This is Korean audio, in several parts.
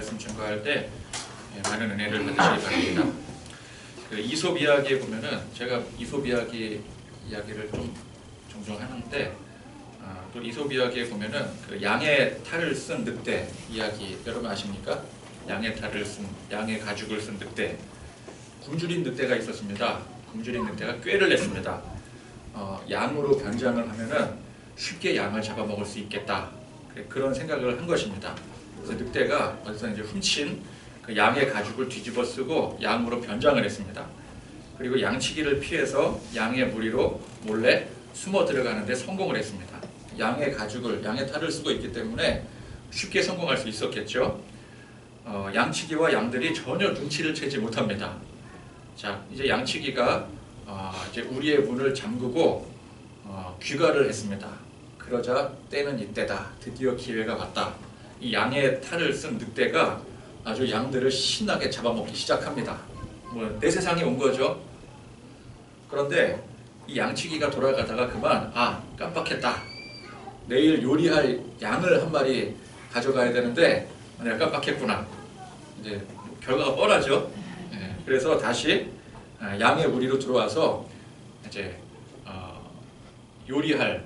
말씀 증거할 때 많은 은혜를 받으시기 바랍니다. 그 이솝 이야기에 보면은 제가 이솝 이야기를 좀 종종 하는데 또 이솝 이야기에 보면은 그 양의 탈을 쓴 늑대 이야기 여러분 아십니까? 양의 가죽을 쓴 늑대, 굶주린 늑대가 있었습니다. 굶주린 늑대가 꾀를 냈습니다. 양으로 변장을 하면은 쉽게 양을 잡아먹을 수 있겠다. 그런 생각을 한 것입니다. 그래서 늑대가 어디서 이제 훔친 그 양의 가죽을 뒤집어 쓰고 양으로 변장을 했습니다. 그리고 양치기를 피해서 양의 무리로 몰래 숨어 들어가는데 성공을 했습니다. 양의 탈을 쓰고 있기 때문에 쉽게 성공할 수 있었겠죠. 양치기와 양들이 전혀 눈치를 채지 못합니다. 자, 이제 양치기가 이제 우리의 문을 잠그고 귀가를 했습니다. 그러자 때는 이때다. 드디어 기회가 왔다. 이 양의 탈을 쓴 늑대가 아주 양들을 신나게 잡아먹기 시작합니다. 내 세상에 온 거죠. 그런데 이 양치기가 돌아가다가 그만 깜빡했다. 내일 요리할 양을 한 마리 가져가야 되는데 내가 깜빡했구나. 이제 결과가 뻔하죠. 그래서 다시 양의 무리로 들어와서 이제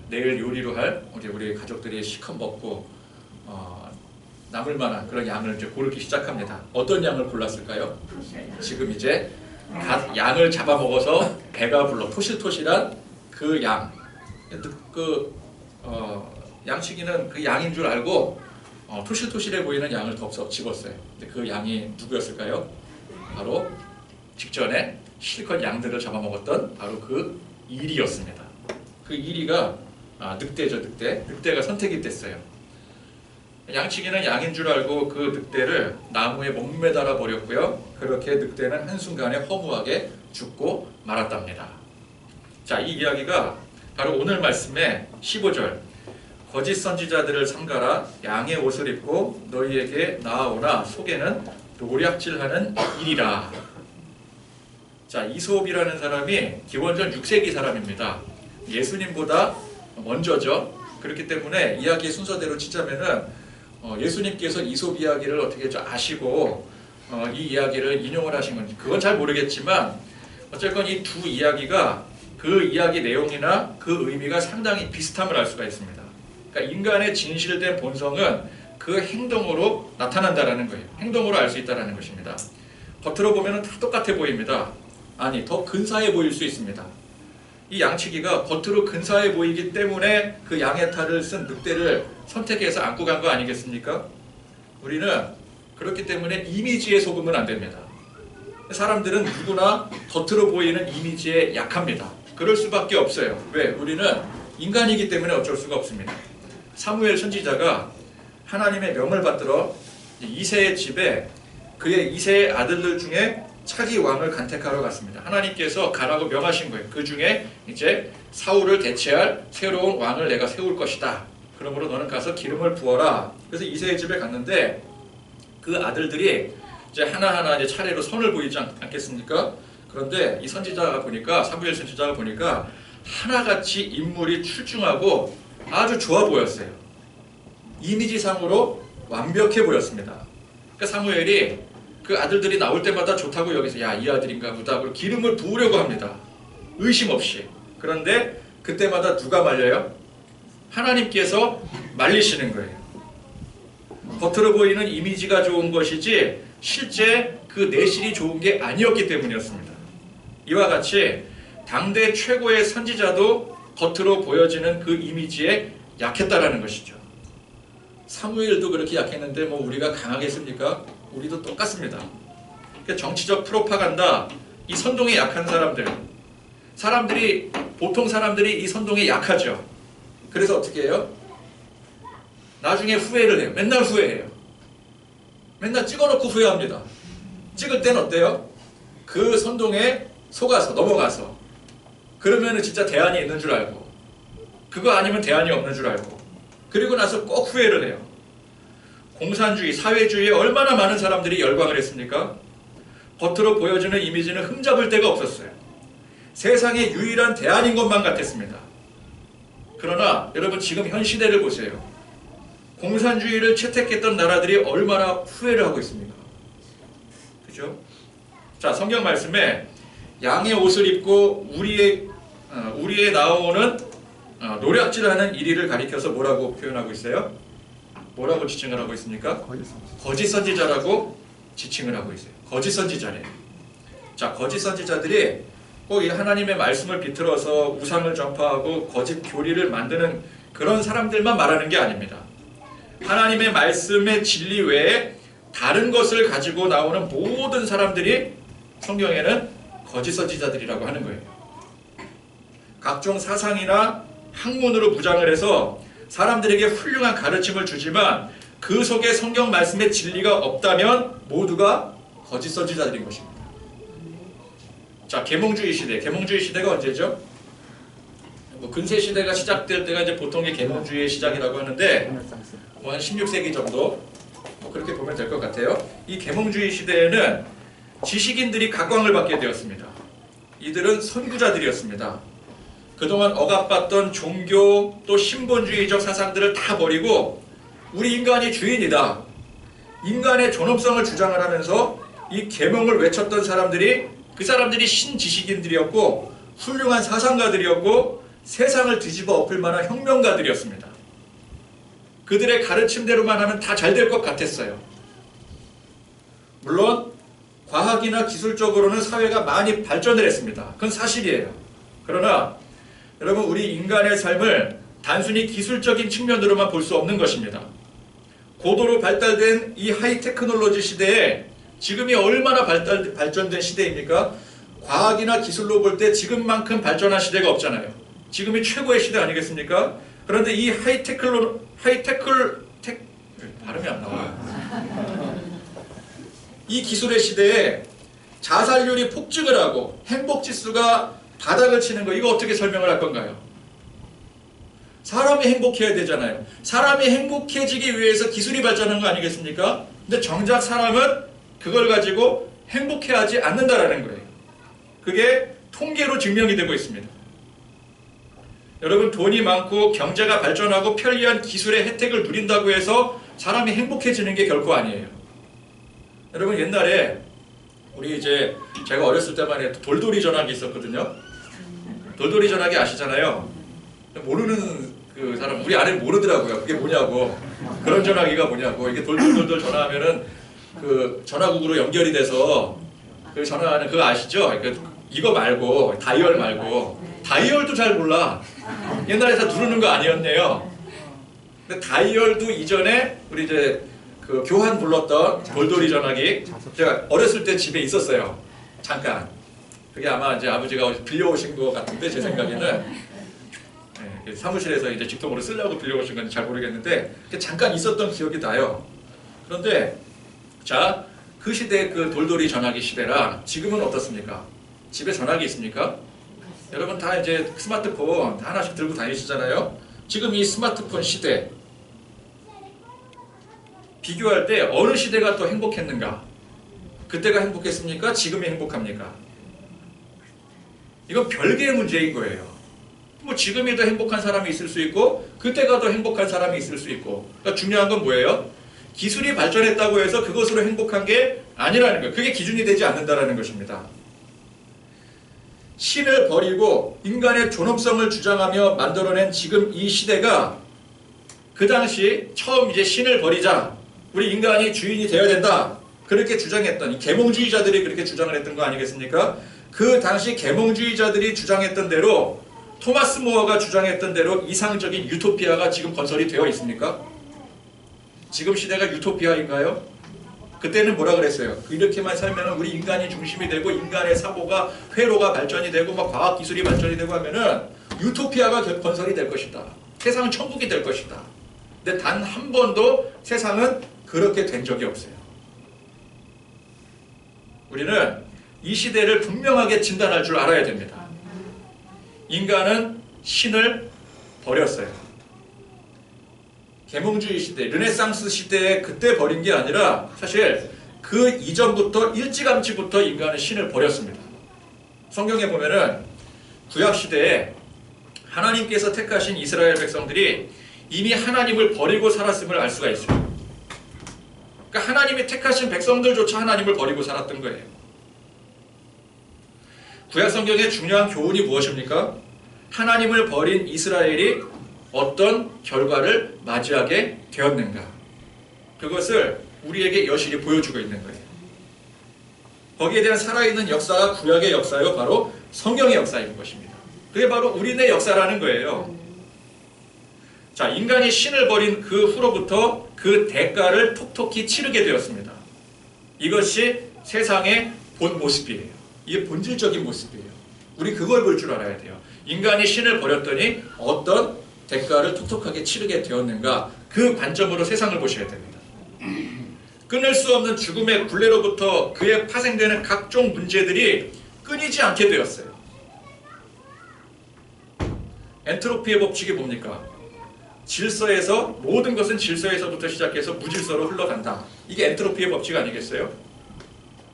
내일 요리로 할 우리 가족들이 시컷 먹고 남을 만한 그런 양을 이제 고르기 시작합니다. 어떤 양을 골랐을까요? 지금 이제 양을 잡아먹어서 배가 불러 토실토실한 그 양. 양치기는 그 양인 줄 알고 토실토실해 보이는 양을 덥석 집었어요. 근데 그 양이 누구였을까요? 바로 직전에 실컷 양들을 잡아먹었던 바로 그 이리였습니다. 그 이리가 늑대죠, 늑대. 늑대가 선택이 됐어요. 양치기는 양인 줄 알고 그 늑대를 나무에 목매달아 버렸고요. 그렇게 늑대는 한순간에 허무하게 죽고 말았답니다. 자, 이 이야기가 바로 오늘 말씀의 15절. 거짓 선지자들을 삼가라. 양의 옷을 입고 너희에게 나아오나 속에는 노략질하는 일이라. 자, 이솝이라는 사람이 기원전 6세기 사람입니다. 예수님보다 먼저죠. 그렇기 때문에 이야기의 순서대로 치자면은 예수님께서 이솝 이야기를 어떻게 좀 아시고 이 이야기를 인용을 하신 건지 그건 잘 모르겠지만 어쨌건 이 두 이야기가 그 이야기 내용이나 그 의미가 상당히 비슷함을 알 수가 있습니다. 그러니까 인간의 진실된 본성은 그 행동으로 나타난다라는 거예요. 행동으로 알 수 있다라는 것입니다. 겉으로 보면 다 똑같아 보입니다. 아니, 더 근사해 보일 수 있습니다. 이 양치기가 겉으로 근사해 보이기 때문에 그 양의 탈을 쓴 늑대를 선택해서 안고 간 거 아니겠습니까? 우리는 그렇기 때문에 이미지에 속으면 안 됩니다. 사람들은 누구나 겉으로 보이는 이미지에 약합니다. 그럴 수밖에 없어요. 왜? 우리는 인간이기 때문에 어쩔 수가 없습니다. 사무엘 선지자가 하나님의 명을 받들어 이새의 집에 그의 이새의 아들들 중에 차기 왕을 간택하러 갔습니다. 하나님께서 가라고 명하신 거예요. 그 중에 이제 사울을 대체할 새로운 왕을 내가 세울 것이다. 그러므로 너는 가서 기름을 부어라. 그래서 이새의 집에 갔는데 그 아들들이 이제 하나하나 이제 차례로 선을 보이지 않겠습니까? 그런데 이 선지자가 보니까, 사무엘 선지자가 보니까 하나같이 인물이 출중하고 아주 좋아 보였어요. 이미지상으로 완벽해 보였습니다. 그러니까 사무엘이 그 아들들이 나올 때마다 좋다고 여기서 이 아들인가 보다 하고 기름을 부으려고 합니다. 의심 없이. 그런데 그때마다 누가 말려요? 하나님께서 말리시는 거예요. 겉으로 보이는 이미지가 좋은 것이지 실제 그 내실이 좋은 게 아니었기 때문이었습니다. 이와 같이 당대 최고의 선지자도 겉으로 보여지는 그 이미지에 약했다라는 것이죠. 사무엘도 그렇게 약했는데 우리가 강하겠습니까? 우리도 똑같습니다. 그러니까 정치적 프로파간다, 이 선동에 약한 보통 사람들이 이 선동에 약하죠. 그래서 어떻게 해요? 나중에 후회를 해요. 맨날 후회해요. 맨날 찍어놓고 후회합니다. 찍을 땐 어때요? 그 선동에 속아서 넘어가서 그러면은 진짜 대안이 있는 줄 알고, 그거 아니면 대안이 없는 줄 알고, 그리고 나서 꼭 후회를 해요. 공산주의, 사회주의에 얼마나 많은 사람들이 열광을 했습니까? 겉으로 보여지는 이미지는 흠잡을 데가 없었어요. 세상의 유일한 대안인 것만 같았습니다. 그러나 여러분 지금 현 시대를 보세요. 공산주의를 채택했던 나라들이 얼마나 후회를 하고 있습니까? 그죠? 자, 성경 말씀에 양의 옷을 입고 우리에 나오는 노략질하는 이리를 가리켜서 뭐라고 표현하고 있어요? 뭐라고 지칭을 하고 있습니까? 거짓 선지자라고 지칭을 하고 있어요. 거짓 선지자래요. 자, 거짓 선지자들이 꼭 이 하나님의 말씀을 비틀어서 우상을 전파하고 거짓 교리를 만드는 그런 사람들만 말하는 게 아닙니다. 하나님의 말씀의 진리 외에 다른 것을 가지고 나오는 모든 사람들이 성경에는 거짓 선지자들이라고 하는 거예요. 각종 사상이나 학문으로 무장을 해서 사람들에게 훌륭한 가르침을 주지만 그 속에 성경 말씀의 진리가 없다면 모두가 거짓 선지자들인 것입니다. 자, 계몽주의 시대. 계몽주의 시대가 언제죠? 근세 시대가 시작될 때가 이제 보통의 계몽주의의 시작이라고 하는데 한 16세기 정도 그렇게 보면 될 것 같아요. 이 계몽주의 시대에는 지식인들이 각광을 받게 되었습니다. 이들은 선구자들이었습니다. 그동안 억압받던 종교 또 신본주의적 사상들을 다 버리고 우리 인간이 주인이다. 인간의 존엄성을 주장을 하면서 이 계몽을 외쳤던 사람들이 그 사람들이 신지식인들이었고 훌륭한 사상가들이었고 세상을 뒤집어 엎을 만한 혁명가들이었습니다. 그들의 가르침대로만 하면 다 잘 될 것 같았어요. 물론 과학이나 기술적으로는 사회가 많이 발전을 했습니다. 그건 사실이에요. 그러나 여러분, 우리 인간의 삶을 단순히 기술적인 측면으로만 볼 수 없는 것입니다. 고도로 발달된 이 하이테크놀로지 시대에 지금이 얼마나 발전된 시대입니까? 과학이나 기술로 볼 때 지금만큼 발전한 시대가 없잖아요. 지금이 최고의 시대 아니겠습니까? 그런데 이 발음이 안 나와요. 이 기술의 시대에 자살률이 폭증을 하고 행복지수가 바닥을 치는 거, 이거 어떻게 설명을 할 건가요? 사람이 행복해야 되잖아요. 사람이 행복해지기 위해서 기술이 발전한 거 아니겠습니까? 근데 정작 사람은 그걸 가지고 행복해하지 않는다라는 거예요. 그게 통계로 증명이 되고 있습니다. 여러분, 돈이 많고 경제가 발전하고 편리한 기술의 혜택을 누린다고 해서 사람이 행복해지는 게 결코 아니에요. 여러분, 옛날에 제가 어렸을 때만 해도 돌돌이 전화기 있었거든요. 돌돌이 전화기 아시잖아요. 모르는 그 사람, 우리 아내는 모르더라고요. 그게 뭐냐고. 그런 전화기가 뭐냐고. 이게 돌돌돌돌 전화하면은 그 전화국으로 연결이 돼서 그 전화하는 그거 아시죠? 이거 말고 다이얼 말고 다이얼도 잘 몰라. 옛날에 다 누르는 거 아니었네요. 근데 다이얼도 이전에 우리 이제 그 교환 불렀던 돌돌이 전화기 제가 어렸을 때 집에 있었어요. 잠깐. 그게 아마 이제 아버지가 빌려오신 것 같은데 제 생각에는 사무실에서 이제 직통으로 쓰려고 빌려오신 건지 잘 모르겠는데 잠깐 있었던 기억이 나요. 그런데 자, 그 시대 그 돌돌이 전화기 시대랑 지금은 어떻습니까? 집에 전화기 있습니까? 여러분 다 이제 스마트폰 다 하나씩 들고 다니시잖아요. 지금 이 스마트폰 시대 비교할 때 어느 시대가 더 행복했는가? 그때가 행복했습니까? 지금이 행복합니까? 이건 별개의 문제인 거예요. 뭐 지금이 더 행복한 사람이 있을 수 있고 그때가 더 행복한 사람이 있을 수 있고, 그러니까 중요한 건 뭐예요? 기술이 발전했다고 해서 그것으로 행복한 게 아니라는 거예요. 그게 기준이 되지 않는다라는 것입니다. 신을 버리고 인간의 존엄성을 주장하며 만들어낸 지금 이 시대가 그 당시 처음 이제 신을 버리자, 우리 인간이 주인이 되어야 된다, 그렇게 주장했던 이 계몽주의자들이 그렇게 주장을 했던 거 아니겠습니까? 그 당시 계몽주의자들이 주장했던 대로, 토마스 모어가 주장했던 대로 이상적인 유토피아가 지금 건설이 되어 있습니까? 지금 시대가 유토피아인가요? 그때는 뭐라 그랬어요? 이렇게만 살면 우리 인간이 중심이 되고 인간의 사고가 회로가 발전이 되고 막 과학기술이 발전이 되고 하면은 유토피아가 건설이 될 것이다. 세상은 천국이 될 것이다. 근데 단 한 번도 세상은 그렇게 된 적이 없어요. 우리는 이 시대를 분명하게 진단할 줄 알아야 됩니다. 인간은 신을 버렸어요. 계몽주의 시대, 르네상스 시대에 그때 버린 게 아니라 사실 그 이전부터 일찌감치부터 인간은 신을 버렸습니다. 성경에 보면은 구약 시대에 하나님께서 택하신 이스라엘 백성들이 이미 하나님을 버리고 살았음을 알 수가 있어요. 그러니까 하나님이 택하신 백성들조차 하나님을 버리고 살았던 거예요. 구약성경의 중요한 교훈이 무엇입니까? 하나님을 버린 이스라엘이 어떤 결과를 맞이하게 되었는가. 그것을 우리에게 여실히 보여주고 있는 거예요. 거기에 대한 살아있는 역사가 구약의 역사요, 바로 성경의 역사인 것입니다. 그게 바로 우리네 역사라는 거예요. 자, 인간이 신을 버린 그 후로부터 그 대가를 톡톡히 치르게 되었습니다. 이것이 세상의 본 모습이에요. 이게 본질적인 모습이에요. 우리 그걸 볼 줄 알아야 돼요. 인간이 신을 버렸더니 어떤 대가를 톡톡하게 치르게 되었는가, 그 관점으로 세상을 보셔야 됩니다. 끊을 수 없는 죽음의 굴레로부터 그에 파생되는 각종 문제들이 끊이지 않게 되었어요. 엔트로피의 법칙이 뭡니까? 질서에서, 모든 것은 질서에서부터 시작해서 무질서로 흘러간다. 이게 엔트로피의 법칙 아니겠어요?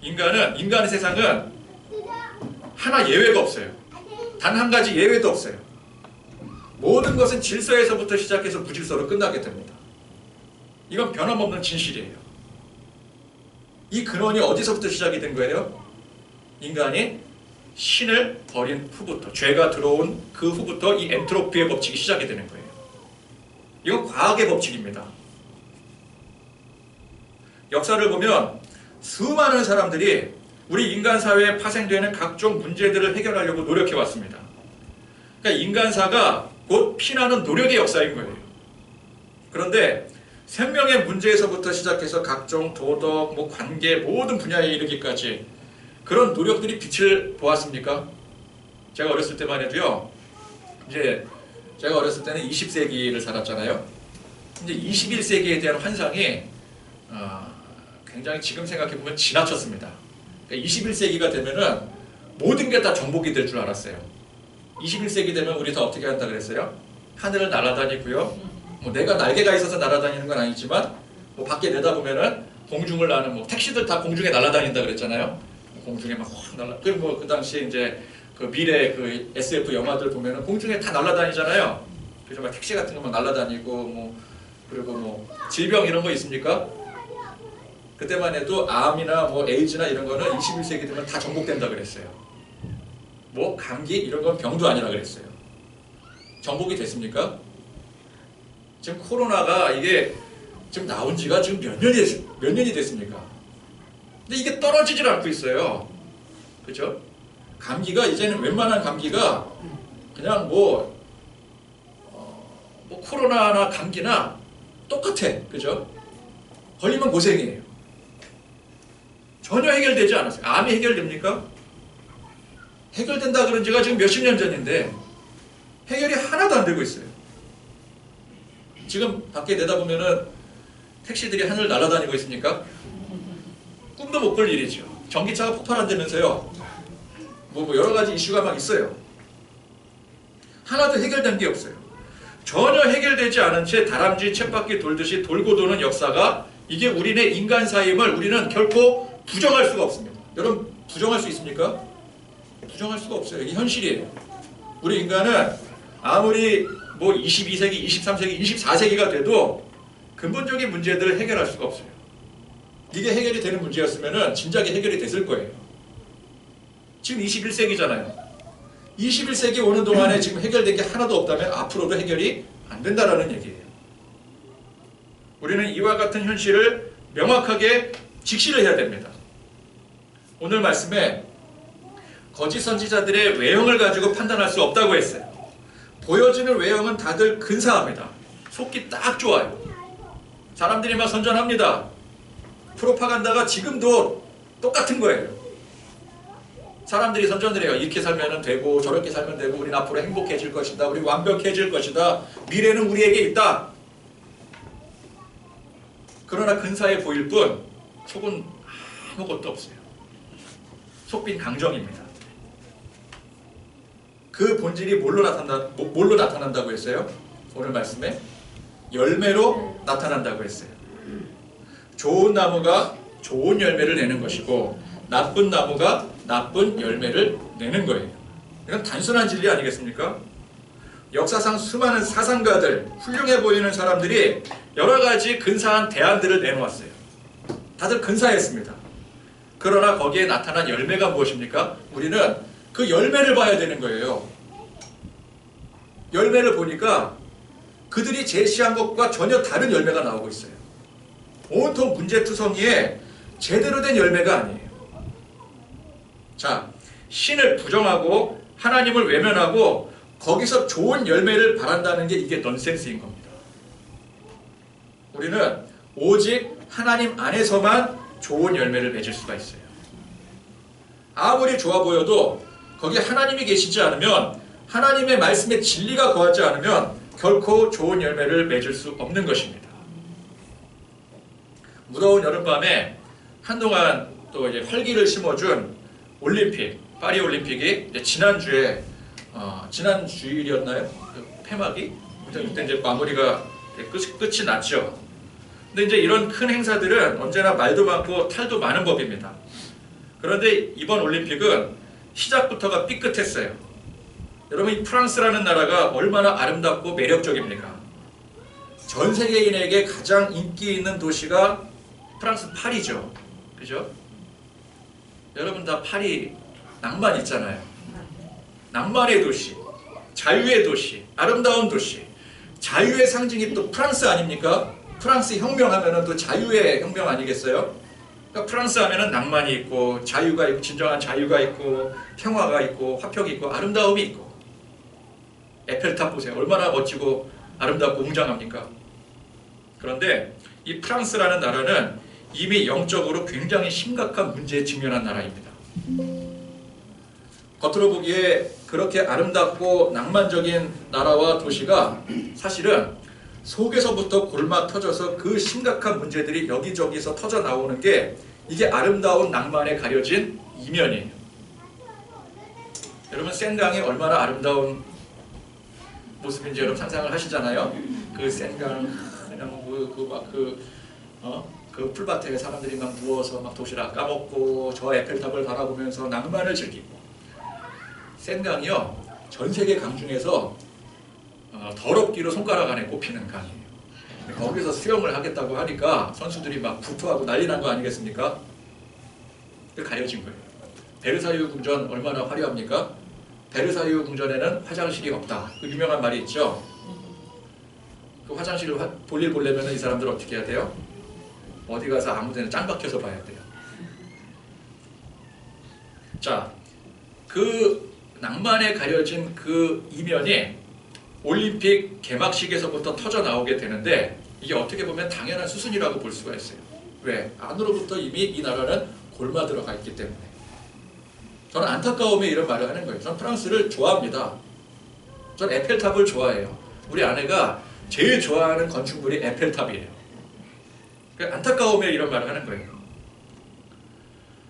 인간의 세상은 하나 예외가 없어요. 단 한 가지 예외도 없어요. 모든 것은 질서에서부터 시작해서 무질서로 끝나게 됩니다. 이건 변함없는 진실이에요. 이 근원이 어디서부터 시작이 된 거예요? 인간이 신을 버린 후부터, 죄가 들어온 그 후부터 이 엔트로피의 법칙이 시작이 되는 거예요. 이건 과학의 법칙입니다. 역사를 보면 수많은 사람들이 우리 인간 사회에 파생되는 각종 문제들을 해결하려고 노력해 왔습니다. 그러니까 인간사가 곧 피나는 노력의 역사인 거예요. 그런데 생명의 문제에서부터 시작해서 각종 도덕, 관계, 모든 분야에 이르기까지 그런 노력들이 빛을 보았습니까? 제가 어렸을 때만 해도요, 제가 어렸을 때는 20세기를 살았잖아요. 이제 21세기에 대한 환상이 굉장히 지금 생각해보면 지나쳤습니다. 그러니까 21세기가 되면은 모든 게 다 정복이 될 줄 알았어요. 21세기 되면 우리 다 어떻게 한다 그랬어요? 하늘을 날아다니고요. 내가 날개가 있어서 날아다니는 건 아니지만 밖에 내다보면은 공중을 나는 택시들 다 공중에 날아다닌다 그랬잖아요. 공중에 막 확 날아. 그 당시에 이제 그 미래 그 SF 영화들 보면은 공중에 다 날아다니잖아요. 그래서 막 택시 같은 거 막 날아다니고 그리고 질병 이런 거 있습니까? 그때만 해도 암이나 에이즈나 이런 거는 21세기 되면 다 정복된다 그랬어요. 감기 이런 건 병도 아니라 그랬어요. 정복이 됐습니까? 지금 코로나가 이게 지금 나온 지가 지금 몇 년이 됐습니까? 근데 이게 떨어지질 않고 있어요. 그죠? 감기가 이제는 웬만한 감기가 그냥 코로나나 감기나 똑같아. 그죠? 걸리면 고생이에요. 전혀 해결되지 않았어요. 암이 해결됩니까? 해결된다 그런 지가 지금 몇십 년 전인데 해결이 하나도 안 되고 있어요. 지금 밖에 내다보면은 택시들이 하늘 날아다니고 있습니까? 꿈도 못 꿀 일이죠. 전기차가 폭발한다면서요. 여러 가지 이슈가 막 있어요. 하나도 해결된 게 없어요. 전혀 해결되지 않은 채 다람쥐 쳇바퀴 돌듯이 돌고 도는 역사가 이게 우리네 인간사임을 우리는 결코 부정할 수가 없습니다. 여러분 부정할 수 있습니까? 부정할 수가 없어요. 이게 현실이에요. 우리 인간은 아무리 22세기, 23세기, 24세기가 돼도 근본적인 문제들을 해결할 수가 없어요. 이게 해결이 되는 문제였으면 진작에 해결이 됐을 거예요. 지금 21세기잖아요. 21세기 오는 동안에 지금 해결된 게 하나도 없다면 앞으로도 해결이 안 된다라는 얘기예요. 우리는 이와 같은 현실을 명확하게 직시를 해야 됩니다. 오늘 말씀에 거짓 선지자들의 외형을 가지고 판단할 수 없다고 했어요. 보여지는 외형은 다들 근사합니다. 속기 딱 좋아요. 사람들이 막 선전합니다. 프로파간다가 지금도 똑같은 거예요. 사람들이 선전을 해요. 이렇게 살면 되고 저렇게 살면 되고 우리는 앞으로 행복해질 것이다. 우리 완벽해질 것이다. 미래는 우리에게 있다. 그러나 근사해 보일 뿐 속은 아무것도 없어요. 속빈 강정입니다. 그 본질이 뭘로 나타난다고 했어요? 오늘 말씀에 열매로 나타난다고 했어요. 좋은 나무가 좋은 열매를 내는 것이고 나쁜 나무가 나쁜 열매를 내는 거예요. 이건 단순한 진리 아니겠습니까? 역사상 수많은 사상가들, 훌륭해 보이는 사람들이 여러 가지 근사한 대안들을 내놓았어요. 다들 근사했습니다. 그러나 거기에 나타난 열매가 무엇입니까? 우리는 그 열매를 봐야 되는 거예요. 열매를 보니까 그들이 제시한 것과 전혀 다른 열매가 나오고 있어요. 온통 문제투성이에 제대로 된 열매가 아니에요. 자, 신을 부정하고 하나님을 외면하고 거기서 좋은 열매를 바란다는 게 이게 넌센스인 겁니다. 우리는 오직 하나님 안에서만 좋은 열매를 맺을 수가 있어요. 아무리 좋아 보여도 거기에 하나님이 계시지 않으면, 하나님의 말씀에 진리가 거하지 않으면 결코 좋은 열매를 맺을 수 없는 것입니다. 무더운 여름밤에 한동안 또 이제 활기를 심어준 올림픽, 파리 올림픽이 이제 지난주에 지난 주일이었나요? 그 폐막이? 그때 이제 마무리가 끝이 났죠. 근데 이제 이런 큰 행사들은 언제나 말도 많고 탈도 많은 법입니다. 그런데 이번 올림픽은 시작부터가 삐끗했어요. 여러분, 이 프랑스라는 나라가 얼마나 아름답고 매력적입니까? 전 세계인에게 가장 인기 있는 도시가 프랑스 파리죠. 그죠? 여러분 다 파리 낭만 있잖아요. 낭만의 도시, 자유의 도시, 아름다운 도시. 자유의 상징이 또 프랑스 아닙니까? 프랑스 혁명하면은 또 자유의 혁명 아니겠어요? 그러니까 프랑스 하면은 낭만이 있고 자유가 있고 진정한 자유가 있고 평화가 있고 화평이 있고 아름다움이 있고. 에펠탑 보세요. 얼마나 멋지고 아름답고 웅장합니까? 그런데 이 프랑스라는 나라는 이미 영적으로 굉장히 심각한 문제에 직면한 나라입니다. 겉으로 보기에 그렇게 아름답고 낭만적인 나라와 도시가 사실은 속에서부터 골마 터져서 그 심각한 문제들이 여기저기서 터져 나오는 게 이게 아름다운 낭만에 가려진 이면이에요. 여러분, 센강이 얼마나 아름다운 모습인지 여러분 상상을 하시잖아요. 그 센강 그냥 그 풀밭에 사람들이 막 누워서 막 도시락 까먹고 저 에펠탑을 바라보면서 낭만을 즐기고. 센강이요, 전 세계 강 중에서 더럽기로 손가락 안에 꼽히는 강이에요. 거기서 수영을 하겠다고 하니까 선수들이 막 구토하고 난리 난 거 아니겠습니까? 가려진 거예요. 베르사유 궁전 얼마나 화려합니까? 베르사유 궁전에는 화장실이 없다. 그 유명한 말이 있죠. 그 화장실을 볼일 보려면 이 사람들 어떻게 해야 돼요? 어디 가서 아무 데나 짱 박혀서 봐야 돼요. 자, 그 낭만에 가려진 그 이면이 올림픽 개막식에서부터 터져 나오게 되는데 이게 어떻게 보면 당연한 수순이라고 볼 수가 있어요. 왜? 안으로부터 이미 이 나라는 골마 들어가 있기 때문에. 저는 안타까움에 이런 말을 하는 거예요. 저는 프랑스를 좋아합니다. 저는 에펠탑을 좋아해요. 우리 아내가 제일 좋아하는 건축물이 에펠탑이에요. 안타까움에 이런 말을 하는 거예요.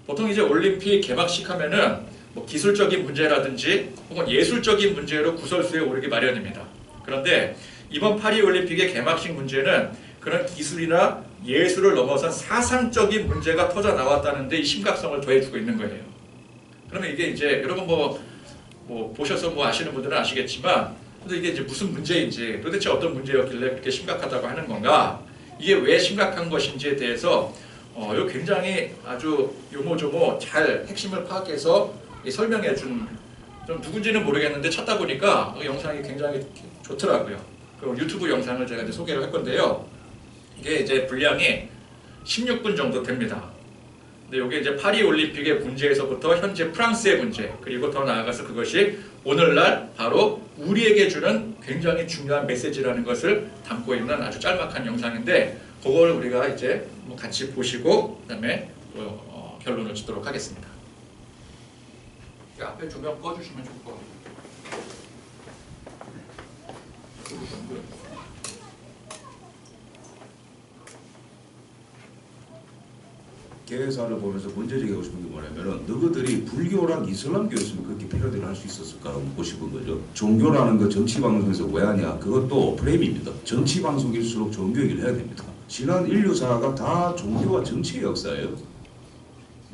보통 이제 올림픽 개막식 하면은 뭐 기술적인 문제라든지 혹은 예술적인 문제로 구설수에 오르기 마련입니다. 그런데 이번 파리 올림픽의 개막식 문제는 그런 기술이나 예술을 넘어선 사상적인 문제가 터져 나왔다는 데 이 심각성을 더해주고 있는 거예요. 그러면 이게 이제 여러분 뭐 보셔서 뭐 아시는 분들은 아시겠지만, 근데 이게 이제 무슨 문제인지, 도대체 어떤 문제였길래 그렇게 심각하다고 하는 건가, 이게 왜 심각한 것인지에 대해서 이거 굉장히 아주 요모조모 잘 핵심을 파악해서 설명해 준, 좀 누군지는 모르겠는데 찾다 보니까 그 영상이 굉장히 좋더라고요. 그 유튜브 영상을 제가 이제 소개를 할 건데요. 이게 이제 분량이 16분 정도 됩니다. 근데 이게 이제 파리 올림픽의 문제에서부터 현재 프랑스의 문제, 그리고 더 나아가서 그것이 오늘날 바로 우리에게 주는 굉장히 중요한 메시지라는 것을 담고 있는 아주 짤막한 영상인데, 그걸 우리가 이제 같이 보시고 그다음에 결론을 짓도록 하겠습니다. 앞에 조명 꺼주시면 좋을 것 같아요. 개사를 보면서 문제 제기하고 싶은 게 뭐냐면은, 너희들이 불교랑 이슬람교였으면 그렇게 패러디를 할 수 있었을까라고 묻고 싶은 거죠. 종교라는 거 정치 방송에서 왜 하냐? 그것도 프레임입니다. 정치 방송일수록 종교 얘기를 해야 됩니다. 지난 인류사가 다 종교와 정치의 역사예요.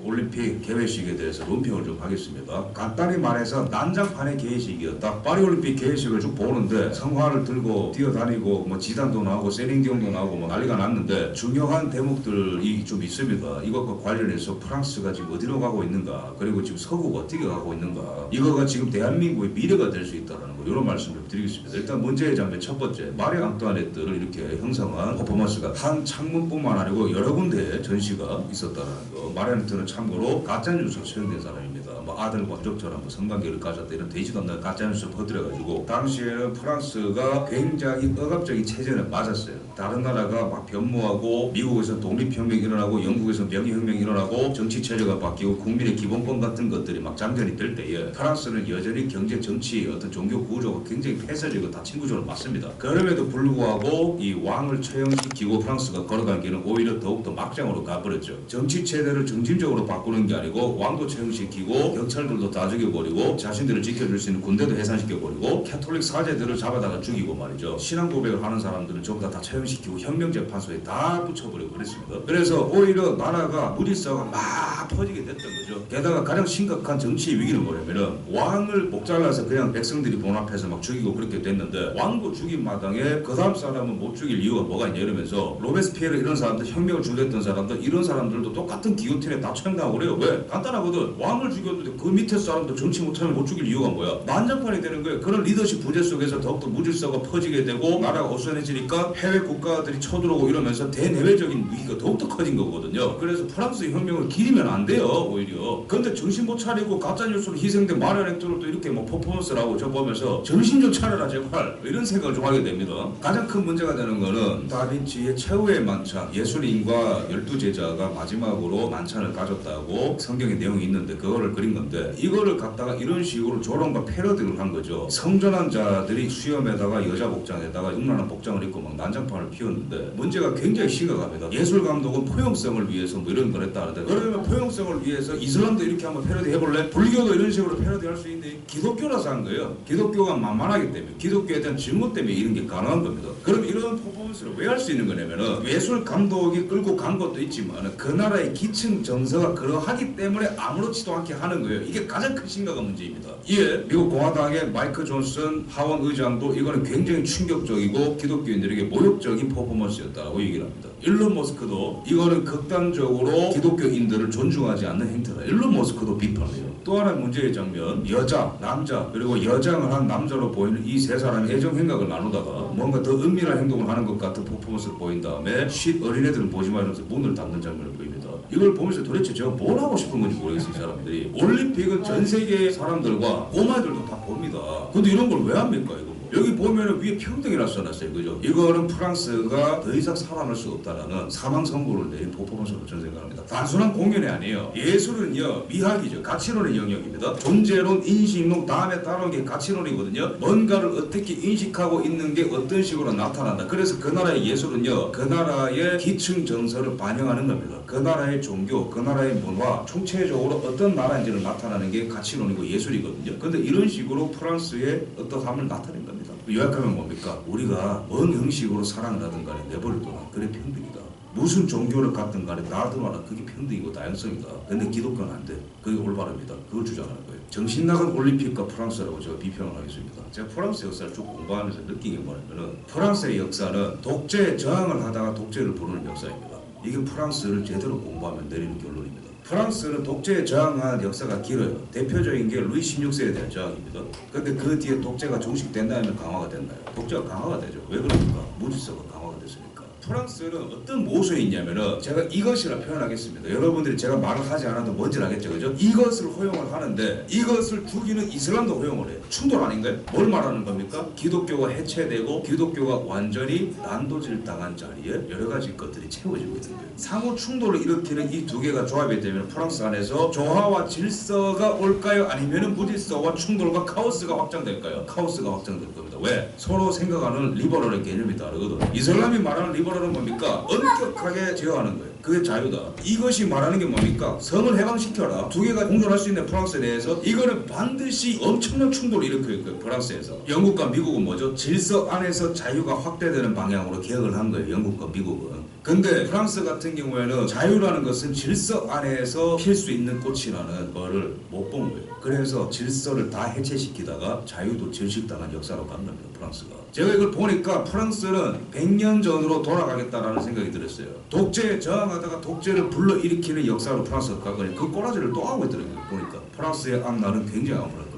올림픽 개회식에 대해서 논평을 좀 하겠습니다. 간단히 말해서 난장판의 개회식이었다. 파리올림픽 개회식을 쭉 보는데 성화를 들고 뛰어다니고 뭐 지단도 나오고 세링디옹도 나오고 뭐 난리가 났는데 중요한 대목들이 좀 있습니다. 이것과 관련해서 프랑스가 지금 어디로 가고 있는가, 그리고 지금 서구가 어떻게 가고 있는가, 이거가 지금 대한민국의 미래가 될 수 있다는 거, 이런 말씀을 드리겠습니다. 일단 문제의 장면 첫 번째, 마리 앙뚜아네트를 이렇게 형성한 퍼포먼스가 한 창문뿐만 아니고 여러 군데에 전시가 있었다는 거. 마리 앙뚜아네트는 참고로 가짜뉴스로 채용된 사람입니다. 뭐 아들과 부적절한 뭐 성관계를 가졌다 이런 되지도 않는 가짜뉴스를 퍼뜨려가지고 당시에는 프랑스가 굉장히 억압적인 체제를 맞았어요. 다른 나라가 막 변모하고 미국에서 독립혁명이 일어나고 영국에서 명예혁명이 일어나고 정치체제가 바뀌고 국민의 기본권 같은 것들이 막 장전이 될 때에 프랑스는 여전히 경제, 정치, 어떤 종교 구조가 굉장히 폐쇄적이고 다친 구조를 맞습니다. 그럼에도 불구하고 이 왕을 처형시키고 프랑스가 걸어간 길은 오히려 더욱더 막장으로 가버렸죠. 정치체제를 정신적으로 바꾸는 게 아니고 왕도 처형시키고 경찰들도 다 죽여버리고 자신들을 지켜줄 수 있는 군대도 해산시켜버리고 캐톨릭 사제들을 잡아다가 죽이고 말이죠. 신앙 고백을 하는 사람들은 전부 다 처형시키고 혁명재판소에 다 붙여버리고 그랬습니다. 그래서 오히려 나라가 무리사가 막 퍼지게 됐던 거죠. 게다가 가장 심각한 정치 위기는 뭐냐면은 왕을 목 잘라서 그냥 백성들이 본 앞에서 막 죽이고 그렇게 됐는데 왕도 죽인 마당에 그 다음 사람은 못 죽일 이유가 뭐가 있냐 이러면서 로베스피에르 이런 사람들, 혁명을 주도했던 사람들, 이런 사람들도 똑같은 기요틴에 다 처형당하고 그래요. 왜? 간단하거든. 왕을 죽였는데 그 밑에 사람들 정치 못하면 못 죽일 이유가 뭐야? 난장판이 되는 거예요. 그런 리더십 부재 속에서 더욱더 무질서가 퍼지게 되고 나라가 어수선해지니까 해외 국가들이 쳐들어오고 이러면서 대내외적인 위기가 더욱더 커진 거거든요. 그래서 프랑스 혁명을 기리면 안 돼요. 오히려. 근데 정신 못 차리고 가짜뉴스로 희생된 마리아넥트를 또 이렇게 뭐 퍼포먼스를 하고 저 보면서 정신 좀 차려라 제발, 이런 생각을 좀 하게 됩니다. 가장 큰 문제가 되는 거는 다빈치의 최후의 만찬, 예수님과 12제자가 마지막으로 만찬을 가졌다고 성경에 내용이 있는데 그거를 그린 건데, 이거를 갖다가 이런 식으로 조롱과 패러디를 한 거죠. 성전한 자들이 수염에다가 여자 복장에다가 음란한 복장을 입고 막 난장판을 피웠는데 문제가 굉장히 심각합니다. 예술 감독은 포용성을 위해서 뭐 이런 걸 했다는데, 그러면 포용성을 위해서 이슬람도 이렇게 한번 패러디 해볼래? 불교도 이런 식으로 패러디 할 수 있는데 기독교라서 한 거예요. 기독교가 만만하기 때문에, 기독교에 대한 증오 때문에 이런 게 가능한 겁니다. 그럼 이런 퍼포먼스를 왜 할 수 있는 거냐면은 예술 감독이 끌고 간 것도 있지만 그 나라의 기층 정서가 그러하기 때문에 아무렇지도 않게 하는 거예요. 이게 가장 큰 심각한 문제입니다. 이에 미국 공화당의 마이크 존슨 하원 의장도 이거는 굉장히 충격적이고 기독교인들에게 모욕적인 퍼포먼스였다고 얘기를 합니다. 일론 머스크도 이거는 극단적으로 기독교인들을 존중하지 않는 행태다. 일론 머스크도 비판해요. 또 하나의 문제의 장면, 여자, 남자, 그리고 여장을 한 남자로 보이는 이 세 사람이 애정 행각을 나누다가 뭔가 더 은밀한 행동을 하는 것 같은 퍼포먼스를 보인 다음에 쉿 어린애들은 보지 마 이러면서 문을 닫는 장면을 보입니다. 이걸 보면서 도대체 제가 뭘 하고 싶은 건지 모르겠어요. 이 사람들이. 올림픽은 전 세계 사람들과 꼬마들도 다 봅니다. 근데 이런 걸 왜 합니까 이거? 여기 보면은 위에 평등이라 써놨어요. 그죠? 이거는 프랑스가 더 이상 살아날 수 없다라는 사망 선고를 내린 퍼포먼스로 저는 생각합니다. 단순한 공연이 아니에요. 예술은요, 미학이죠. 가치론의 영역입니다. 존재론, 인식론, 다음에 따라온 게 가치론이거든요. 뭔가를 어떻게 인식하고 있는 게 어떤 식으로 나타난다. 그래서 그 나라의 예술은요, 그 나라의 기층 정서를 반영하는 겁니다. 그 나라의 종교, 그 나라의 문화, 총체적으로 어떤 나라인지를 나타나는 게 가치론이고 예술이거든요. 근데 이런 식으로 프랑스의 어떠함을 나타낸 겁니다. 요약하면 뭡니까? 우리가 뭔 형식으로 사랑을 하든 간에 내버려둬라. 그래 평등이다. 무슨 종교를 갖든 간에 놔두라. 그게 평등이고 다양성이다. 근데 기독교는 안 돼. 그게 올바릅니다. 그걸 주장하는 거예요. 정신 나간 올림픽과 프랑스라고 제가 비평을 하겠습니다. 제가 프랑스 역사를 쭉 공부하면서 느낀 게 뭐냐면은 프랑스의 역사는 독재에 저항을 하다가 독재를 부르는 역사입니다. 이게 프랑스를 제대로 공부하면 내리는 결론입니다. 프랑스는 독재에 저항한 역사가 길어요. 대표적인 게 루이 16세에 대한 저항입니다. 근데 그 뒤에 독재가 종식된다면 강화가 됐나요? 독재가 강화가 되죠. 왜 그럽니까? 무질서가 강화가 됐으니까. 프랑스는 어떤 모순이 있냐면은 제가 이것이라 표현하겠습니다. 여러분들이 제가 말을 하지 않아도 뭔지 알겠죠, 그죠? 이것을 허용을 하는데 이것을 죽이는 이슬람도 허용을 해요. 충돌 아닌가요? 뭘 말하는 겁니까? 기독교가 해체되고 기독교가 완전히 난도질 당한 자리에 여러 가지 것들이 채워지고 있는 거예요. 상호 충돌을 일으키는 이 두 개가 조합이 되면 프랑스 안에서 조화와 질서가 올까요? 아니면은 무질서와 충돌과 카오스가 확장될까요? 카오스가 확장될 겁니다. 왜? 서로 생각하는 리버럴의 개념이 다르거든. 이슬람이 말하는 리버럴은 뭡니까? 엄격하게 제어하는 거예요. 그게 자유다. 이것이 말하는 게 뭡니까? 성을 해방시켜라. 두 개가 공존할 수 있는 프랑스에 대해서 이거는 반드시 엄청난 충돌을 일으킬 거예요. 프랑스에서. 영국과 미국은 뭐죠? 질서 안에서 자유가 확대되는 방향으로 개혁을 한 거예요. 영국과 미국은. 근데 프랑스 같은 경우에는 자유라는 것은 질서 안에서 필 수 있는 꽃이라는 거를 못 본 거예요. 그래서 질서를 다 해체시키다가 자유도 질식당한 역사로 가는 겁니다. 프랑스가. 제가 이걸 보니까 프랑스는 100년 전으로 돌아가겠다라는 생각이 들었어요. 독재에 저항하다가 독재를 불러일으키는 역사로 프랑스가 가거든요. 그 꼬라지를 또 하고 있더라고요. 보니까 프랑스의 앞날은 굉장히 암울할 겁니다.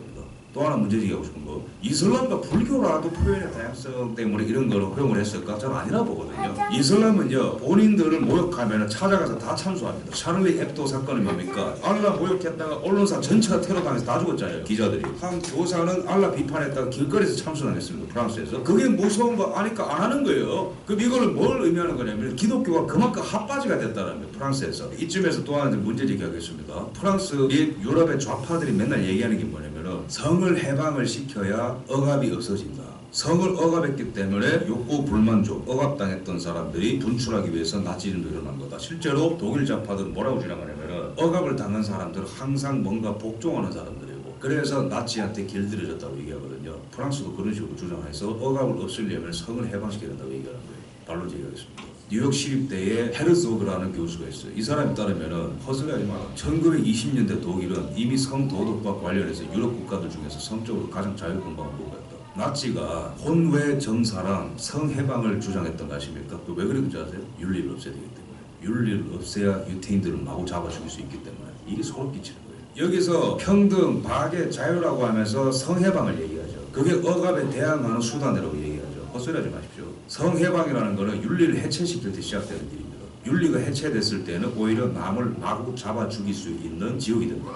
또 하나 문제 제기하고 싶은 거, 이슬람과 불교라도 표현의 다양성 때문에 이런 걸 허용을 했을까? 저는 아니라 보거든요. 이슬람은요, 본인들을 모욕하면 찾아가서 다 참수합니다. 샤를리 앱도 사건은 뭡니까? 알라 모욕했다가 언론사 전체가 테러당해서 다 죽었잖아요. 기자들이. 한 교사는 알라 비판했다가 길거리에서 참수당했습니다. 프랑스에서. 그게 무서운 거 아니까 안 하는 거예요. 그럼 이거를 뭘 의미하는 거냐면 기독교가 그만큼 핫바지가 됐다는 거예요. 프랑스에서. 이쯤에서 또 하나 문제 제기하겠습니다. 프랑스 및 유럽의 좌파들이 맨날 얘기하는 게 뭐냐면은 성을 해방을 시켜야 억압이 없어진다. 성을 억압했기 때문에 욕구 불만족, 억압당했던 사람들이 분출하기 위해서 나치즘도 일어난 거다. 실제로 독일 좌파들은 뭐라고 주장하냐면은 억압을 당한 사람들은 항상 뭔가 복종하는 사람들이고 그래서 나치한테 길들여졌다고 얘기하거든요. 프랑스도 그런 식으로 주장해서 억압을 없애려면 성을 해방시켜야 된다고 얘기하는 거예요. 반론 제기하겠습니다. 뉴욕 시립대에 헤르소그라는 교수가 있어요. 이 사람에 따르면은 허술하지 마라. 1920년대 독일은 이미 성도덕과 관련해서 유럽 국가들 중에서 성적으로 가장 자유분방한 국가였다. 나치가 혼외 정사랑 성해방을 주장했던 거 아십니까? 그 왜 그랬는지 아세요? 윤리를 없애야 되기 때문에. 윤리를 없애야 유태인들을 마구 잡아 죽일 수 있기 때문에. 이게 소름 끼치는 거예요. 여기서 평등, 박애, 자유라고 하면서 성해방을 얘기하죠. 그게 억압에 대항하는 수단이라고 얘기하죠. 헛소리하지 마십시오. 성해방이라는 것은 윤리를 해체시킬 때 시작되는 일입니다. 윤리가 해체됐을 때는 오히려 남을 마구 잡아 죽일 수 있는 지역이 됩니다.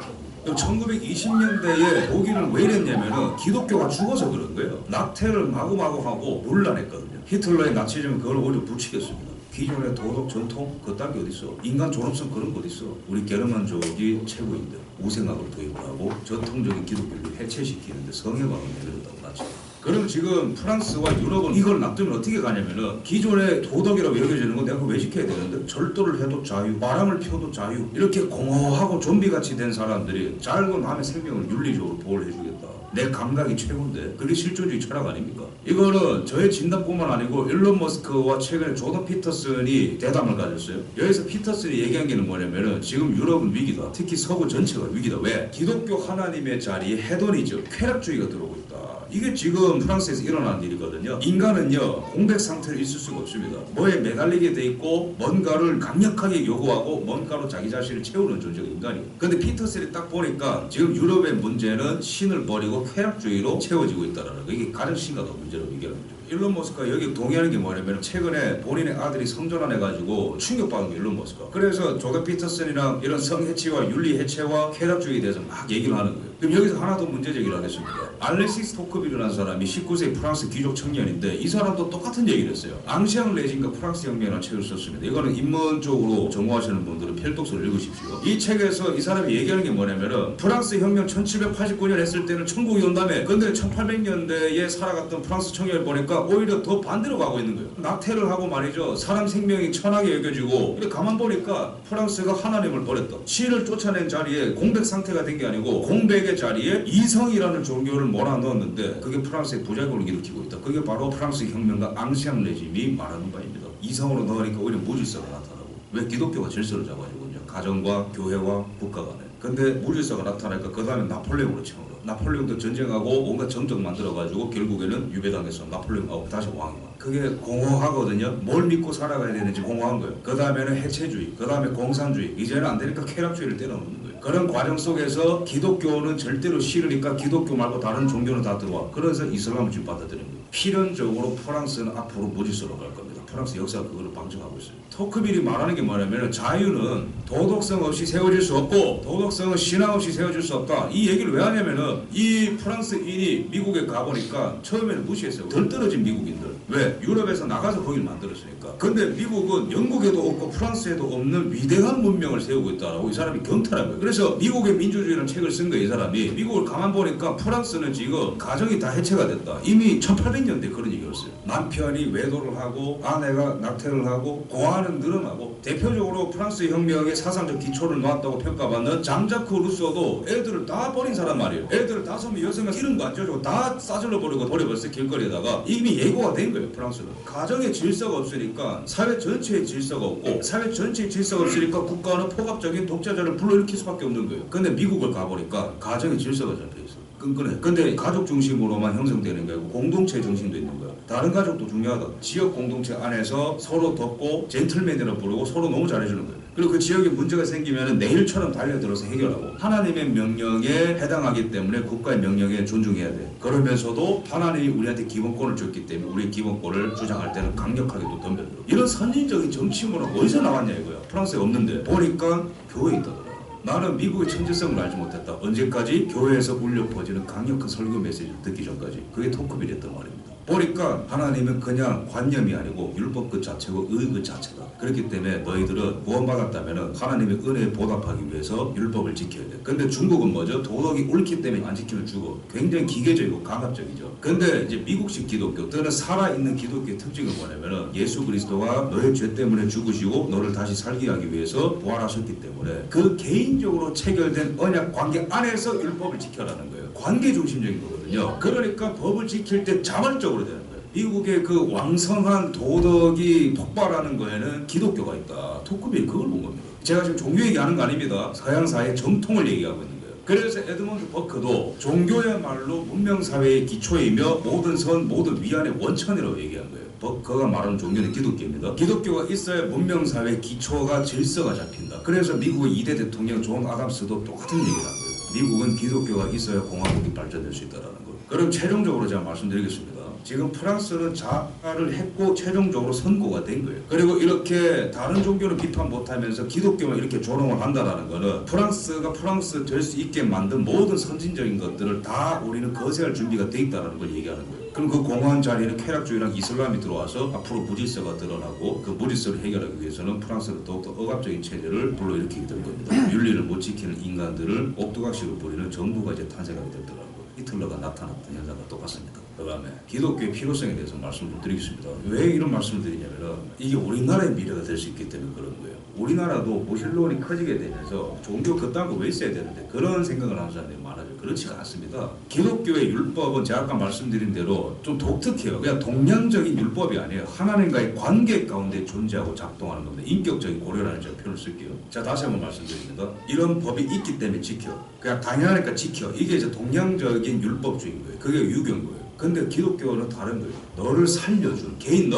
1920년대에 독일은 왜 이랬냐면은 기독교가 죽어서 그런 거예요. 낙태를 마구마구 하고 논란했거든요. 히틀러의 나치즘은 그걸 오히려 부추겼습니다. 기존의 도덕 전통 그딴 게 어딨어. 인간 존엄성 그런 거 어딨어. 우리 게르만족이 최고인데 우생학을 도입을 하고 전통적인 기독교를 해체시키는데 성해방을 내렸다고 나치. 그럼 지금 프랑스와 유럽은 이걸 놔두면 어떻게 가냐면은 기존의 도덕이라고 여겨지는 건 내가 그거 왜 지켜야 되는데 절도를 해도 자유, 바람을 피워도 자유 이렇게 공허하고 좀비같이 된 사람들이 짧은 남의 생명을 윤리적으로 보호를 해주겠다. 내 감각이 최고인데 그게 실존주의 철학 아닙니까? 이거는 저의 진단뿐만 아니고 일론 머스크와 최근에 조던 피터슨이 대담을 가졌어요. 여기서 피터슨이 얘기한 게 뭐냐면은 지금 유럽은 위기다. 특히 서구 전체가 위기다. 왜? 기독교 하나님의 자리에 헤도니즘, 쾌락주의가 들어오고 있다. 이게 지금 프랑스에서 일어나는 일이거든요. 인간은요 공백 상태로 있을 수가 없습니다. 뭐에 매달리게 돼 있고 뭔가를 강력하게 요구하고 뭔가로 자기 자신을 채우는 존재가 인간이에요. 근데 피터슨이 딱 보니까 지금 유럽의 문제는 신을 버리고 쾌락주의로 채워지고 있다는 거. 이게 가장 심각한 문제라고 얘기하는 거죠. 일론 머스크가 여기 동의하는 게 뭐냐면 최근에 본인의 아들이 성전환해가지고 충격받은 게 일론 머스크가. 그래서 조던 피터슨이랑 이런 성해체와 윤리해체와 쾌락주의에 대해서 막 얘기를 하는 거예요. 그럼 여기서 하나 더 문제 제기를 하겠습니다. 알렉시스 토크빌이라는 사람이 19세기 프랑스 귀족 청년인데 이 사람도 똑같은 얘기를 했어요. 앙시앙 레진과 프랑스 혁명이라는 책을 썼습니다. 이거는 인문적으로 전공하시는 분들은 필독서를 읽으십시오. 이 책에서 이 사람이 얘기하는 게 뭐냐면은 프랑스 혁명 1789년 했을 때는 천국이 온다며 근데 1800년대에 살아갔던 프랑스 청년을 보니까 오히려 더 반대로 가고 있는 거예요. 낙태를 하고 말이죠. 사람 생명이 천하게 여겨지고 이렇게 가만 보니까 프랑스가 하나님을 버렸다. 신을 쫓아낸 자리에 공백 상태가 된 게 아니고 공백의 자리에 이성이라는 종교를 몰아넣었는데 그게 프랑스의 부작용을 일으키고 있다. 그게 바로 프랑스 혁명가 앙시앙 레짐이 말하는 바입니다. 이성으로 넣으니까 오히려 무질서가 나타나고 왜 기독교가 질서를 잡아주거든요. 가정과 교회와 국가 간에. 근데 무질서가 나타나니까 그 다음에 나폴레옹으로 채우고 나폴레옹도 전쟁하고 온갖 정적 만들어가지고 결국에는 유배당해서 나폴레옹하고 다시 왕이 와. 그게 공허하거든요. 뭘 믿고 살아가야 되는지 공허한 거예요. 그 다음에는 해체주의, 그 다음에 공산주의. 이제는 안 되니까 쾌락주의를 때려놓는 거예요. 그런 과정 속에서 기독교는 절대로 싫으니까 기독교 말고 다른 종교는 다 들어와. 그래서 이슬람을 지금 받아들이는 거예요. 필연적으로 프랑스는 앞으로 무질서로 갈 겁니다. 프랑스 역사가 그거를 방증하고 있어요. 토크빌이 말하는 게 뭐냐면 자유는 도덕성 없이 세워질 수 없고 도덕성은 신앙 없이 세워질 수 없다. 이 얘기를 왜 하냐면은 이 프랑스인이 미국에 가보니까 처음에는 무시했어요. 덜 떨어진 미국인들. 왜? 유럽에서 나가서 거기를 만들었으니까. 근데 미국은 영국에도 없고 프랑스에도 없는 위대한 문명을 세우고 있다라고 이 사람이 경탄한 거예요. 그래서 미국의 민주주의라는 책을 쓴 거예요. 이 사람이. 미국을 가만 보니까 프랑스는 지금 가정이 다 해체가 됐다. 이미 1800년대 그런 얘기였어요. 남편이 외도를 하고 만해가 낙태를 하고 고아는 늘어나고 대표적으로 프랑스 혁명의 사상적 기초를 놓았다고 평가받는 장자크 루소도 애들을 다 버린 사람 말이에요. 애들을 5명 6명 기름도 안 쪄주고 다 싸질러 버리고 버려버렸어요. 길거리에다가. 이미 예고가 된 거예요. 프랑스는. 가정의 질서가 없으니까 사회 전체의 질서가 없고 사회 전체의 질서가 없으니까 국가는 포갑적인 독재자를 불러일으킬 수밖에 없는 거예요. 근데 미국을 가보니까 가정의 질서가 잡혀있어요. 끈끈해. 근데 가족 중심으로만 형성되는 게 아니고 공동체 정신도 있는 거야. 다른 가족도 중요하다. 지역 공동체 안에서 서로 덮고 젠틀맨이라고 부르고 서로 너무 잘해주는 거예요. 그리고 그 지역에 문제가 생기면 내일처럼 달려들어서 해결하고 하나님의 명령에 해당하기 때문에 국가의 명령에 존중해야 돼. 그러면서도 하나님이 우리한테 기본권을 줬기 때문에 우리의 기본권을 주장할 때는 강력하게 또 덤벼들어. 이런 선진적인 정치 문화가 어디서 나왔냐 이거야. 프랑스에 없는데 보니까 교회에 있다더라. 나는 미국의 천재성을 알지 못했다. 언제까지? 교회에서 울려 퍼지는 강력한 설교 메시지를 듣기 전까지. 그게 토크빌이었단 말입니다. 보니까 하나님은 그냥 관념이 아니고 율법 그 자체고 의 그 자체다. 그렇기 때문에 너희들은 구원받았다면 하나님의 은혜에 보답하기 위해서 율법을 지켜야 돼. 근데 중국은 뭐죠? 도덕이 옳기 때문에 안 지키면 죽어. 굉장히 기계적이고 강압적이죠. 근데 이제 미국식 기독교 또는 살아있는 기독교의 특징은 뭐냐면 예수 그리스도가 너의 죄 때문에 죽으시고 너를 다시 살게 하기 위해서 부활하셨기 때문에 그 개인적으로 체결된 언약 관계 안에서 율법을 지켜라는 거예요. 관계 중심적인 거거든요. 그러니까 법을 지킬 때 자발적으로 되는 거예요. 미국의 그 왕성한 도덕이 폭발하는 거에는 기독교가 있다. 토크빌 그걸 본 겁니다. 제가 지금 종교 얘기하는 거 아닙니다. 서양사의 정통을 얘기하고 있는 거예요. 그래서 에드먼드 버크도 종교야말로 문명사회의 기초이며 모든 선, 모든 위안의 원천이라고 얘기한 거예요. 버크가 말하는 종교는 기독교입니다. 기독교가 있어야 문명사회의 기초가 질서가 잡힌다. 그래서 미국의 2대 대통령 존 아담스도 똑같은 얘기를 한 거예요. 미국은 기독교가 있어야 공화국이 발전될 수 있다는 거. 그럼 최종적으로 제가 말씀드리겠습니다. 지금 프랑스는 자가를 했고 최종적으로 선고가 된 거예요. 그리고 이렇게 다른 종교는 비판 못하면서 기독교만 이렇게 조롱을 한다는 거는 프랑스가 프랑스 될 수 있게 만든 모든 선진적인 것들을 다 우리는 거세할 준비가 돼 있다는 걸 얘기하는 거예요. 그럼 그 공허한 자리에는 쾌락주의랑 이슬람이 들어와서 앞으로 무질서가 드러나고 그 무질서를 해결하기 위해서는 프랑스는 더욱더 억압적인 체제를 불러일으키게 될 겁니다. 윤리를 못 지키는 인간들을 옥두각시로 부리는 정부가 이제 탄생하게 될 거라고. 히틀러가 나타났던 현상과 똑같습니다. 그다음에 기독교의 필요성에 대해서 말씀을 드리겠습니다. 왜 이런 말씀을 드리냐면 이게 우리나라의 미래가 될 수 있기 때문에 그런 거예요. 우리나라도 무신론이 커지게 되면서 종교 그딴 거 왜 있어야 되는데 그런 생각을 하는 사람들이 많아요. 그렇지가 않습니다. 기독교의 율법은 제가 아까 말씀드린 대로 좀 독특해요. 그냥 동양적인 율법이 아니에요. 하나님과의 관계 가운데 존재하고 작동하는 겁니다. 인격적인 고려라는 제가 표현을 쓸게요. 자, 다시 한번 말씀드립니다. 이런 법이 있기 때문에 지켜. 그냥 당연하니까 지켜. 이게 이제 동양적인 율법주의인 거예요. 그게 유교인 거예요. 근데 기독교는 다른 거예요. 너를 살려준 개인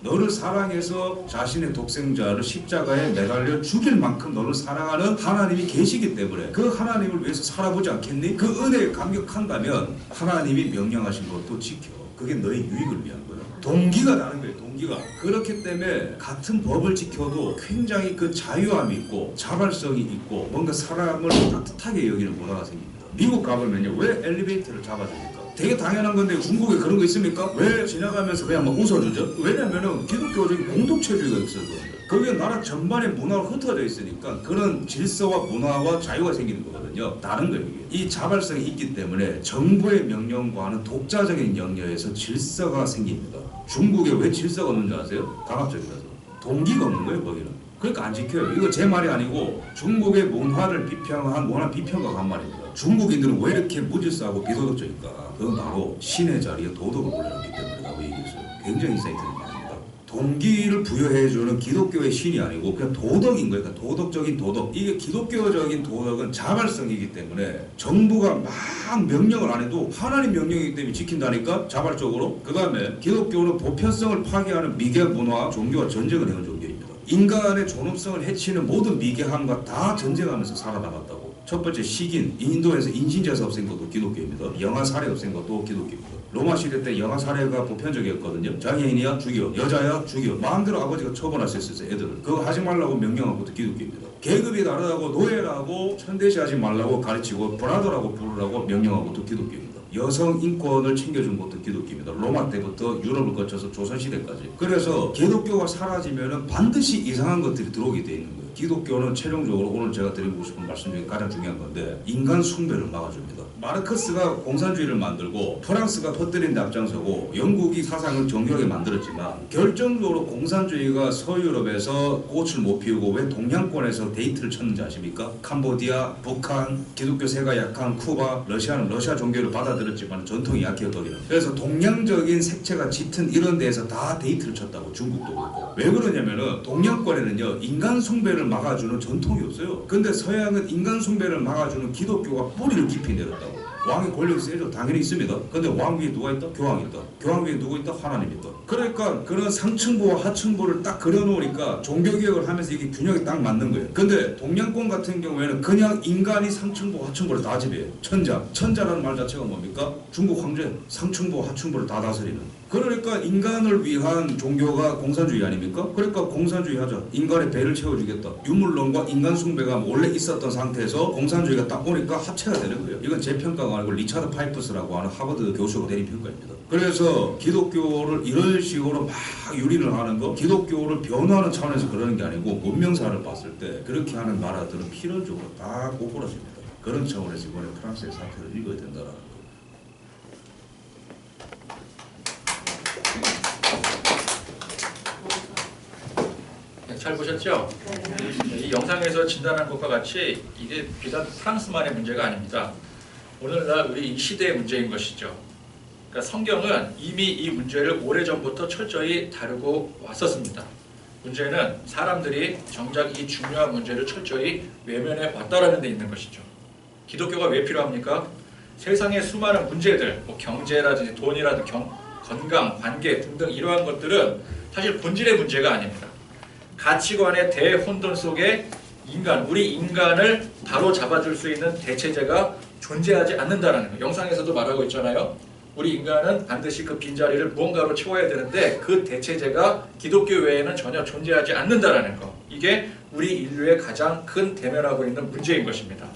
너를 사랑해서 자신의 독생자를 십자가에 매달려 죽일 만큼 너를 사랑하는 하나님이 계시기 때문에 그 하나님을 위해서 살아보지 않겠니? 그 은혜에 감격한다면 하나님이 명령하신 것도 지켜. 그게 너의 유익을 위한 거예요. 동기가 다른 거예요. 동기가. 그렇기 때문에 같은 법을 지켜도 굉장히 그 자유함이 있고 자발성이 있고 뭔가 사람을 따뜻하게 여기는 문화가 생깁니다. 미국 가보면요. 왜 엘리베이터를 잡아줍니까? 되게 당연한 건데 중국에 그런 거 있습니까? 왜 지나가면서 그냥 막 웃어주죠? 왜냐면은 기독교적인 공동체주의가 있어서 거기에 나라 전반의 문화가 흩어져 있으니까 그런 질서와 문화와 자유가 생기는 거거든요. 다른 거예요. 이게. 이 자발성이 있기 때문에 정부의 명령과는 독자적인 영역에서 질서가 생깁니다. 중국에 왜 질서가 없는 줄 아세요? 강압적이라서. 동기가 없는 거예요. 거기는. 그러니까 안 지켜요. 이거 제 말이 아니고 중국의 문화를 비평한 문화 비평가가 한 말입니다. 중국인들은 왜 이렇게 무질서하고 비도덕적일까? 그건 바로 신의 자리에 도덕을 올려놓기 때문이라고 얘기했어요. 굉장히 인사이트 있는 말입니다. 동기를 부여해주는 기독교의 신이 아니고 그냥 도덕인 거예요. 그러니까 도덕적인 도덕. 이게 기독교적인 도덕은 자발성이기 때문에 정부가 막 명령을 안 해도 하나님 명령이기 때문에 지킨다니까 자발적으로. 그 다음에 기독교는 보편성을 파괴하는 미개 문화 종교와 전쟁을 해온 종교입니다. 인간의 존엄성을 해치는 모든 미개함과 다 전쟁하면서 살아남았다고. 첫 번째 식인, 인도에서 인신제사 없앤 것도 기독교입니다. 영아 살해 없앤 것도 기독교입니다. 로마 시대 때 영아 살해가 보편적이었거든요. 장애인이야 죽여, 여자야 죽여. 마음대로 아버지가 처벌할 수 있었어요. 애들을. 그거 하지 말라고 명령한 것도 기독교입니다. 계급이 다르다고 노예라고 천대시하지 말라고 가르치고 브라더라고 부르라고 명령한 것도 기독교입니다. 여성 인권을 챙겨준 것도 기독교입니다. 로마 때부터 유럽을 거쳐서 조선시대까지. 그래서 기독교가 사라지면 반드시 이상한 것들이 들어오게 돼 있는 거예요. 기독교는 최종적으로 오늘 제가 드리고 싶은 말씀 중에 가장 중요한 건데 인간 숭배를 막아줍니다. 마르크스가 공산주의를 만들고 프랑스가 퍼뜨린 데 앞장서고 영국이 사상을 정교하게 만들었지만 결정적으로 공산주의가 서유럽에서 꽃을 못 피우고 왜 동양권에서 데이트를 쳤는지 아십니까? 캄보디아, 북한, 기독교 세가 약한 쿠바, 러시아는 러시아 종교를 받아들였지만 전통이 약해요 거기는. 그래서 동양적인 색채가 짙은 이런 데에서 다 데이트를 쳤다고 중국도 그렇고. 왜 그러냐면은 동양권에는요 인간 숭배를 막아주는 전통이 없어요. 근데 서양은 인간 숭배를 막아주는 기독교가 뿌리를 깊이 내렸다고. 왕의 권력이 세죠. 당연히 있습니다. 근데 왕 위에 누가 있다? 교황이 있다. 교황 위에 누가 있다? 하나님이 있다. 그러니까 그런 상층부와 하층부를 딱 그려놓으니까 종교개혁을 하면서 이게 균형이 딱 맞는 거예요. 근데 동양권 같은 경우에는 그냥 인간이 상층부, 하층부를 다 지배해요. 천자. 천자라는 말 자체가 뭡니까? 중국 황제. 상층부, 하층부를 다 다스리는. 그러니까 인간을 위한 종교가 공산주의 아닙니까? 그러니까 공산주의 하자. 인간의 배를 채워주겠다. 유물론과 인간 숭배가 원래 있었던 상태에서 공산주의가 딱 오니까 합체가 되는 거예요. 이건 제 평가가 아니고 리차드 파이프스라고 하는 하버드 교수가 내린 평가입니다. 그래서 기독교를 이런 식으로 막 유린을 하는 거, 기독교를 변호하는 차원에서 그러는 게 아니고 문명사를 봤을 때 그렇게 하는 나라들은 필연적으로 다 고꾸라집니다. 그런 차원에서 이번에 프랑스의 사태를 읽어야 된다라는 거. 잘 보셨죠? 이 영상에서 진단한 것과 같이 이게 비단 프랑스만의 문제가 아닙니다. 오늘날 우리 이 시대의 문제인 것이죠. 그러니까 성경은 이미 이 문제를 오래전부터 철저히 다루고 왔었습니다. 문제는 사람들이 정작 이 중요한 문제를 철저히 외면해 왔다라는 데 있는 것이죠. 기독교가 왜 필요합니까? 세상의 수많은 문제들, 뭐 경제라든지 돈이라든지 건강, 관계 등등 이러한 것들은 사실 본질의 문제가 아닙니다. 가치관의 대혼돈 속에 인간, 우리 인간을 바로 잡아줄 수 있는 대체제가 존재하지 않는다는 거. 영상에서도 말하고 있잖아요. 우리 인간은 반드시 그 빈자리를 무언가로 채워야 되는데 그 대체제가 기독교 외에는 전혀 존재하지 않는다는 거. 이게 우리 인류의 가장 큰 대면하고 있는 문제인 것입니다.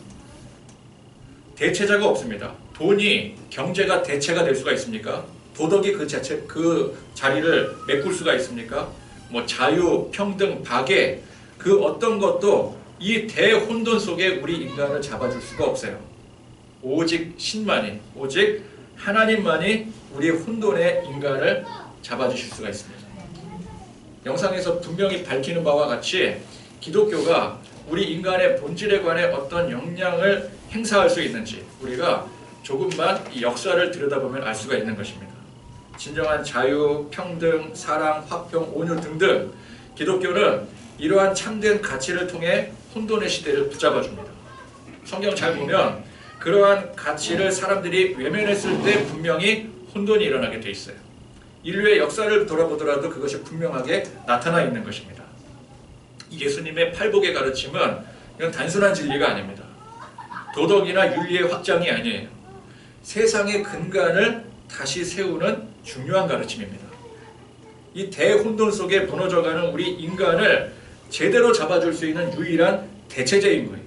대체제가 없습니다. 돈이, 경제가 대체가 될 수가 있습니까? 도덕이 그 자리를 메꿀 수가 있습니까? 뭐 자유, 평등, 박애 그 어떤 것도 이 대혼돈 속에 우리 인간을 잡아줄 수가 없어요. 오직 신만이, 오직 하나님만이 우리 혼돈의 인간을 잡아주실 수가 있습니다. 영상에서 분명히 밝히는 바와 같이 기독교가 우리 인간의 본질에 관해 어떤 영향을 행사할 수 있는지 우리가 조금만 이 역사를 들여다보면 알 수가 있는 것입니다. 진정한 자유, 평등, 사랑, 화평, 온유 등등 기독교는 이러한 참된 가치를 통해 혼돈의 시대를 붙잡아줍니다. 성경 잘 보면 그러한 가치를 사람들이 외면했을 때 분명히 혼돈이 일어나게 돼 있어요. 인류의 역사를 돌아보더라도 그것이 분명하게 나타나 있는 것입니다. 예수님의 팔복의 가르침은 이건 단순한 진리가 아닙니다. 도덕이나 윤리의 확장이 아니에요. 세상의 근간을 다시 세우는 중요한 가르침입니다. 이 대혼돈 속에 무너져가는 우리 인간을 제대로 잡아줄 수 있는 유일한 대체제인 거예요.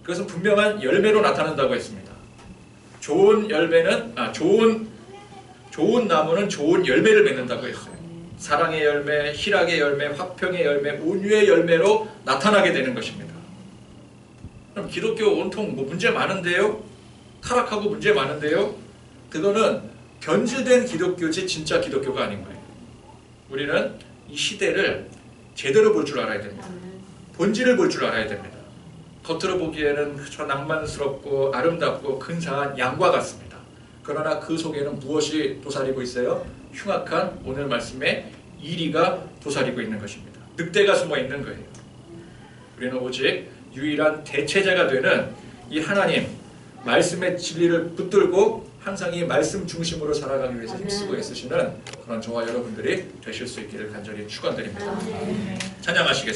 그것은 분명한 열매로 나타난다고 했습니다. 좋은 나무는 좋은 열매를 맺는다고 했어요. 사랑의 열매, 희락의 열매, 화평의 열매, 온유의 열매로 나타나게 되는 것입니다. 그럼 기독교 온통 뭐 문제 많은데요? 타락하고 문제 많은데요? 그거는 변질된 기독교지 진짜 기독교가 아닌 거예요. 우리는 이 시대를 제대로 볼 줄 알아야 됩니다. 본질을 볼 줄 알아야 됩니다. 겉으로 보기에는 저 낭만스럽고 아름답고 근사한 양과 같습니다. 그러나 그 속에는 무엇이 도사리고 있어요? 흉악한 오늘 말씀의 이리가 도사리고 있는 것입니다. 늑대가 숨어 있는 거예요. 우리는 오직 유일한 대체제가 되는 이 하나님 말씀의 진리를 붙들고 항상 이 말씀 중심으로 살아가기 위해서 힘쓰고 있으시는 그런 저와 여러분들이 되실 수 있기를 간절히 축원드립니다. 찬양하시겠습니다.